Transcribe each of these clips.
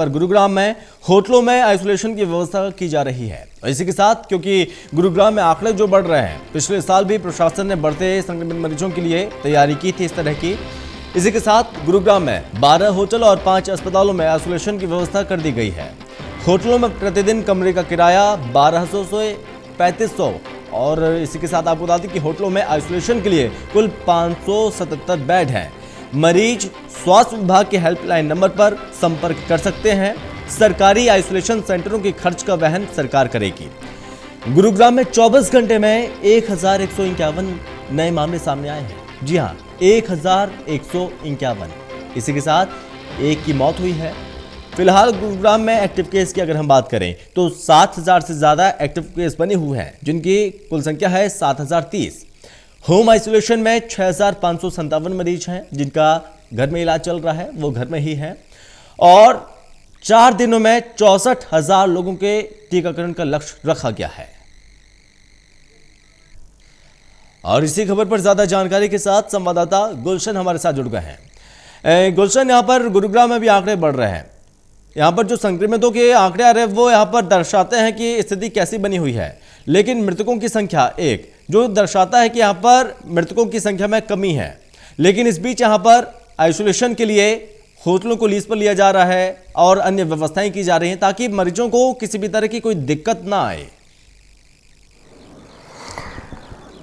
पर गुरुग्राम में होटलों में आइसोलेशन की व्यवस्था की जा रही है। इसी के साथ क्योंकि गुरुग्राम में आंकड़े जो बढ़ रहे हैं, पिछले साल भी प्रशासन ने बढ़ते संक्रमित मरीजों के लिए तैयारी की थी इस तरह की। इसी के साथ गुरुग्राम में 12 होटल और 5 अस्पतालों में आइसोलेशन की व्यवस्था कर दी गई है। होटलों में प्रतिदिन कमरे का किराया 1200 से 3500 और इसी के साथ आपको बता दें कि होटलों में आइसोलेशन के लिए कुल 577 बेड हैं। मरीज स्वास्थ्य विभाग के हेल्पलाइन नंबर पर संपर्क कर सकते हैं। सरकारी आइसोलेशन सेंटरों के खर्च का वहन सरकार करेगी। गुरुग्राम में 24 घंटे में 1151 नए मामले सामने आए हैं। जी हां, 1151। इसी के साथ एक की मौत हुई है। फिलहाल गुरुग्राम में एक्टिव केस की अगर हम बात करें तो 7000 से ज्यादा एक्टिव केस बने हुए हैं, जिनकी कुल संख्या है 7030। होम आइसोलेशन में 6557 मरीज हैं, जिनका घर में इलाज चल रहा है, वो घर में ही हैं। और 4 दिनों में 64,000 लोगों के टीकाकरण का लक्ष्य रखा गया है। और इसी खबर पर ज्यादा जानकारी के साथ संवाददाता गुलशन हमारे साथ जुड़ गए हैं। गुलशन, यहां पर गुरुग्राम में भी आंकड़े बढ़ रहे हैं। यहाँ पर जो संक्रमितों के आंकड़े आ रहे हैं वो यहाँ पर दर्शाते हैं कि स्थिति कैसी बनी हुई है, लेकिन मृतकों की संख्या एक जो दर्शाता है कि यहाँ पर मृतकों की संख्या में कमी है। लेकिन इस बीच यहाँ पर आइसोलेशन के लिए होटलों को लीज पर लिया जा रहा है और अन्य व्यवस्थाएं की जा रही हैं ताकि मरीजों को किसी भी तरह की कोई दिक्कत ना आए।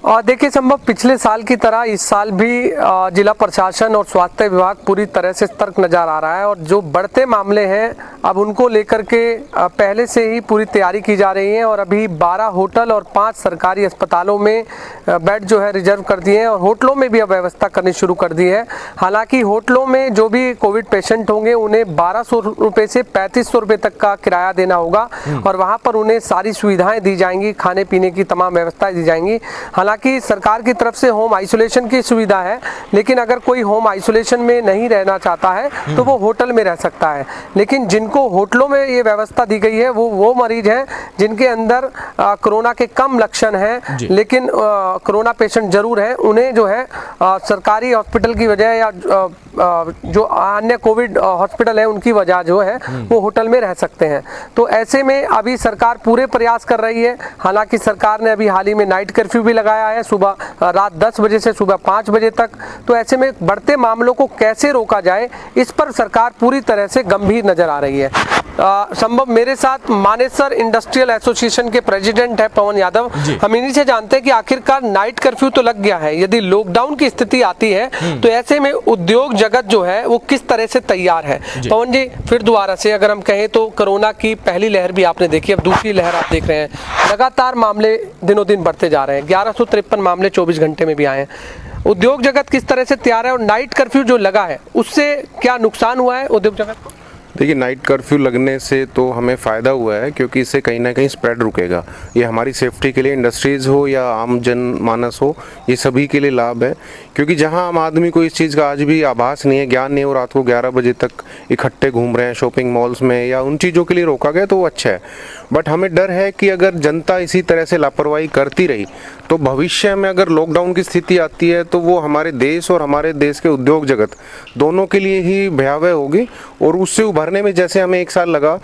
और देखिए संभव पिछले साल की तरह इस साल भी जिला प्रशासन और स्वास्थ्य विभाग पूरी तरह से सतर्क नजर आ रहा है और जो बढ़ते मामले हैं अब उनको लेकर के पहले से ही पूरी तैयारी की जा रही है। और अभी 12 होटल और 5 सरकारी अस्पतालों में बेड जो है रिजर्व कर दिए हैं और होटलों में भी अब व्यवस्था करनी शुरू कर दी है। हालांकि होटलों में जो भी कोविड पेशेंट होंगे उन्हें 1200 रुपये से 3500 रुपये तक का किराया देना होगा और वहाँ पर उन्हें सारी सुविधाएं दी जाएंगी, खाने पीने की तमाम व्यवस्थाएं दी जाएंगी। हालांकि सरकार की तरफ से होम आइसोलेशन की सुविधा है, लेकिन अगर कोई होम आइसोलेशन में नहीं रहना चाहता है तो वो होटल में रह सकता है। लेकिन जिनको होटलों में ये व्यवस्था दी गई है वो मरीज हैं जिनके अंदर कोरोना के कम लक्षण हैं, लेकिन कोरोना पेशेंट जरूर हैं। उन्हें जो है सरकारी हॉस्पिटल की वजह या जो अन्य कोविड हॉस्पिटल है उनकी वजह जो है वो होटल में रह सकते हैं। तो ऐसे में अभी सरकार पूरे प्रयास कर रही है। हालांकि सरकार ने अभी हाल ही में नाइट कर्फ्यू भी लगाया है, सुबह रात 10 बजे से सुबह 5 बजे तक। तो ऐसे में बढ़ते मामलों को कैसे रोका जाए, इस पर सरकार पूरी तरह से गंभीर नजर आ रही है। संभव मेरे साथ मानेसर इंडस्ट्रियल एसोसिएशन के प्रेसिडेंट है पवन यादव। हम इन्हीं से जानते हैं कि आखिरकार नाइट कर्फ्यू तो लग गया है, यदि लॉकडाउन की स्थिति आती है तो ऐसे में उद्योग जगत जो है वो किस तरह से तैयार है। पवन जी, फिर दोबारा से अगर हम कहें तो कोरोना की पहली लहर भी आपने देखी, अब दूसरी लहर आप देख रहे हैं, लगातार मामले दिनों दिन बढ़ते जा रहे हैं। 1153 मामले 24 घंटे में भी आए हैं। उद्योग जगत किस तरह से तैयार है और नाइट कर्फ्यू जो लगा है उससे क्या नुकसान हुआ है उद्योग जगत को? देखिए, नाइट कर्फ्यू लगने से तो हमें फ़ायदा हुआ है क्योंकि इससे कहीं ना कहीं स्प्रेड रुकेगा। ये हमारी सेफ्टी के लिए, इंडस्ट्रीज़ हो या आम जनमानस हो, ये सभी के लिए लाभ है। क्योंकि जहां आम आदमी को इस चीज़ का आज भी आभास नहीं है, ज्ञान नहीं है, वो रात को 11 बजे तक इकट्ठे घूम रहे हैं शॉपिंग मॉल्स में या उन चीज़ों के लिए रोका गया तो वो अच्छा है। बट हमें डर है कि अगर जनता इसी तरह से लापरवाही करती रही तो भविष्य में अगर लॉकडाउन की स्थिति आती है तो वो हमारे देश और हमारे देश के उद्योग जगत दोनों के लिए ही भयावह होगी। और उससे उभरने में जैसे हमें 1 साल लगा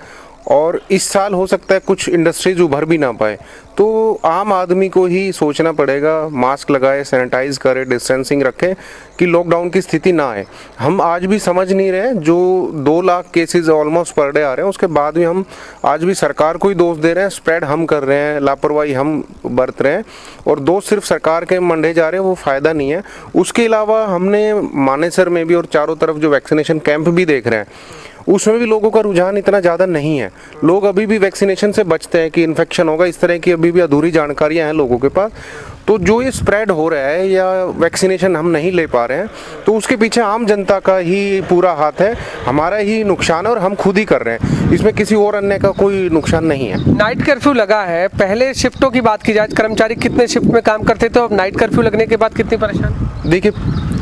और इस साल हो सकता है कुछ इंडस्ट्रीज उभर भी ना पाए, तो आम आदमी को ही सोचना पड़ेगा, मास्क लगाए, सैनिटाइज करे, डिस्टेंसिंग रखें कि लॉकडाउन की स्थिति ना आए। हम आज भी समझ नहीं रहे, जो 2 lakh cases almost per day आ रहे हैं उसके बाद भी हम आज भी सरकार को ही दोष दे रहे हैं। स्प्रेड हम कर रहे हैं, लापरवाही हम बरत रहे हैं और दोष सिर्फ सरकार के मंडे जा रहे हैं, वो फ़ायदा नहीं है। उसके अलावा हमने मानेसर में भी और चारों तरफ जो वैक्सीनेशन कैंप भी देख रहे हैं उसमें भी लोगों का रुझान इतना ज़्यादा नहीं है। लोग अभी भी वैक्सीनेशन से बचते हैं कि इन्फेक्शन होगा, इस तरह की अभी भी अधूरी जानकारियां हैं लोगों के पास। तो जो ये स्प्रेड हो रहा है या वैक्सीनेशन हम नहीं ले पा रहे हैं तो उसके पीछे आम जनता का ही पूरा हाथ है, हमारा ही नुकसान है और हम खुद ही कर रहे हैं, इसमें किसी और अन्य का कोई नुकसान नहीं है। नाइट कर्फ्यू लगा है, पहले शिफ्टों की बात की जाए कर्मचारी कितने शिफ्ट में काम करते थे, अब नाइट कर्फ्यू लगने के बाद कितनी परेशानी? देखिए,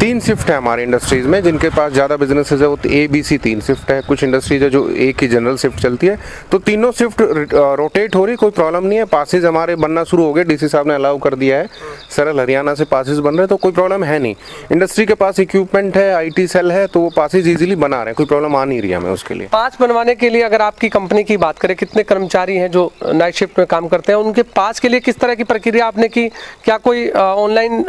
3 शिफ्ट है हमारे इंडस्ट्रीज में, जिनके पास ज़्यादा बिजनेसेस है वो ABC 3 शिफ्ट है। कुछ इंडस्ट्रीज है जो एक ही जनरल शिफ्ट चलती है, तो तीनों शिफ्ट रोटेट हो रही, कोई प्रॉब्लम नहीं है। पासेज हमारे बनना शुरू हो गए, डीसी साहब ने अलाउ कर दिया है, सरल हरियाणा से पासेज बन रहे हैं, तो कोई प्रॉब्लम है नहीं। इंडस्ट्री के पास इक्विपमेंट है, IT सेल है, तो वो पासेज ईजिली बना रहे हैं, कोई प्रॉब्लम आ नहीं रही है हमें उसके लिए। पास बनवाने के लिए अगर आपकी कंपनी की बात करें, कितने कर्मचारी हैं जो नाइट शिफ्ट में काम करते हैं, उनके पास के लिए किस तरह की प्रक्रिया आपने की? क्या कोई ऑनलाइन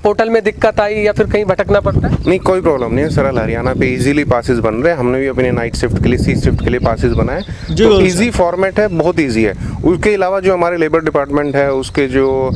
पोर्टल में दिक्कत आई या फिर कहीं भटकना पड़ता है? नहीं, कोई प्रॉब्लम नहीं है, सरल हरियाणा पे इजीली पासेस बन रहे हैं। हमने भी अपने नाइट शिफ्ट के लिए, C शिफ्ट के लिए पासेस बनाए, तो इजी फॉर्मेट है, बहुत इजी है। उसके अलावा जो हमारे लेबर डिपार्टमेंट है, उसके जो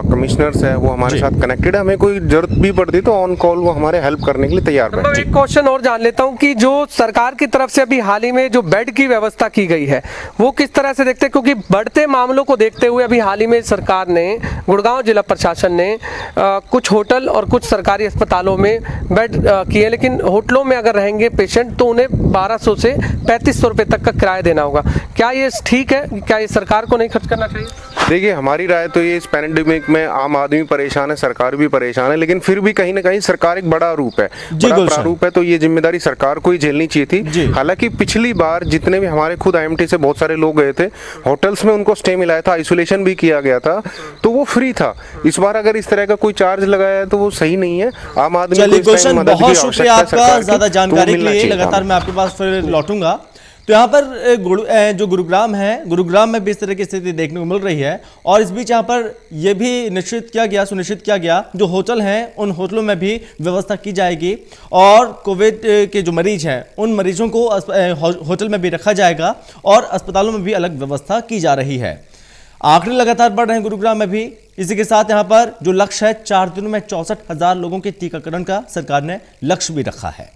कमिश्नर्स है, वो हमारे साथ कनेक्टेड है। हमें कोई जरूरत भी पड़ती तो ऑन कॉल वो हमारे हेल्प करने के लिए तैयार बैठे। एक क्वेश्चन और जान लेता हूं कि जो सरकार की तरफ से अभी हाल ही में जो बेड की व्यवस्था की गई है, वो किस तरह से देखते हैं? क्योंकि बढ़ते मामलों को देखते हुए अभी हाल ही में सरकार ने, गुड़गांव जिला प्रशासन ने कुछ होटल और कुछ सरकारी अस्पतालों में बेड किए, लेकिन होटलों में अगर रहेंगे पेशेंट तो उन्हें 1200 से 3500 रुपए तक का किराया देना होगा। क्या ये ठीक है? क्या ये सरकार को नहीं खर्च करना चाहिए? देखिए, हमारी राय तो ये, इस पैंडेमिक में आम आदमी परेशान है, सरकार भी परेशान है, लेकिन फिर भी कहीं ना कहीं सरकार एक बड़ा रूप है, बड़ा प्रारूप है, तो ये जिम्मेदारी सरकार को ही झेलनी चाहिए थी। हालांकि पिछली बार जितने भी हमारे खुद IMT से बहुत सारे लोग गए थे, होटल्स में उनको स्टे मिलाया था, आइसोलेशन भी किया गया था, तो वो फ्री था। इस बार अगर इस तरह का कोई चार्ज लगाया है तो वो सही नहीं है। आम आदमी को इस टाइम मदद की बहुत शुक्रिया आपका ज्यादा जानकारी के लिए। तो लगातार मैं आपके पास फिर लौटूंगा। तो यहाँ पर जो गुरुग्राम है, गुरुग्राम में भी इस तरह की स्थिति देखने को मिल रही है, और इस बीच यहाँ पर यह भी सुनिश्चित किया गया जो होटल हैं उन होटलों में भी व्यवस्था की जाएगी, और कोविड के जो मरीज हैं उन मरीजों को होटल में भी रखा जाएगा, और अस्पतालों में भी अलग व्यवस्था की जा रही है। आंकड़े लगातार बढ़ रहे हैं गुरुग्राम में भी। इसी के साथ यहाँ पर जो लक्ष्य है, 4 दिनों में 64,000 लोगों के टीकाकरण का सरकार ने लक्ष्य भी रखा है।